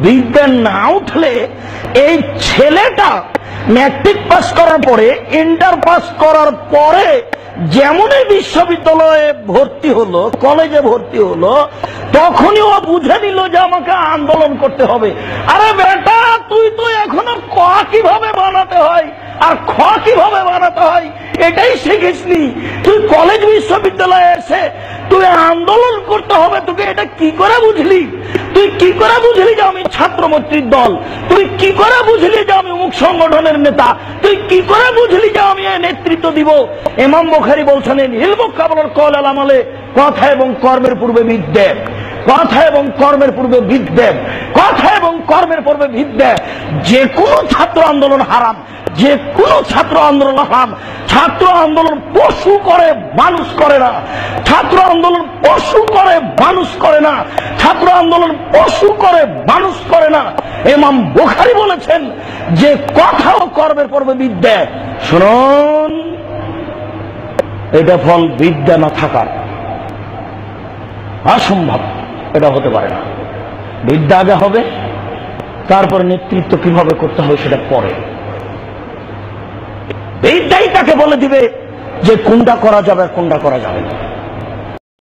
বিদ্যা না উঠলে এই ছেলেটা ম্যাট্রিক পাস করার পরে, ইন্টার পাস করার পরে যেমনই বিশ্ববিদ্যালয়ে ভর্তি হলো, কলেজে ভর্তি হলো, তখনই ও বুঝে নিল যে আমাকে আন্দোলন করতে হবে। আরে বেটা, তুই তো এখনো ক কিভাবে বানাতে হয় আর খ কিভাবে বানাতে হয় এটাই শিখিসনি। তুই কলেজ বিশ্ববিদ্যালয়ে এসে তুই আন্দোলন করতে হবে, তোকে এটা কি করে বুঝলি? তুই কি করে বুঝলি যে আমি ছাত্রমৈত্রীর দল? তুই কি করে বুঝলি যে আমি অমুক সংগঠনের নেতা? তুই কি করে বুঝলি যে আমি নেতৃত্ব দিব? ইমাম বুখারী বলছেন, ইলমু ক্বাবলাল কওল ওয়াল আমালে, কথা এবং কর্মের পূর্বে বিদ্বেষ, কথা এবং কর্মের পূর্বে বিদ্বেষ, কথা এবং কর্মের পূর্বে বিদ্বেষ। যে কোনো ছাত্র আন্দোলন হারাম, যে কোনো ছাত্র আন্দোলন হারাম। ছাত্র আন্দোলন পশু করে, মানুষ করে না। ছাত্র আন্দোলন পশু করে, মানুষ করে না। ছাত্র আন্দোলন পশু করে, মানুষ করে না। ইমাম বুখারী বলেছেন যে কথা ও কর্মের পূর্বে বিদ্বেষ। শুনুন, এটা ফল বিদ্যা না থাকার, অসম্ভব, এটা হতে পারে না। বিদ্যা আগে হবে, তারপর নেতৃত্ব কিভাবে করতে হবে সেটা পরে। বিদ্যাই তাকে বলে দিবে যে কোনটা করা যাবে আর কোনটা করা যাবে না।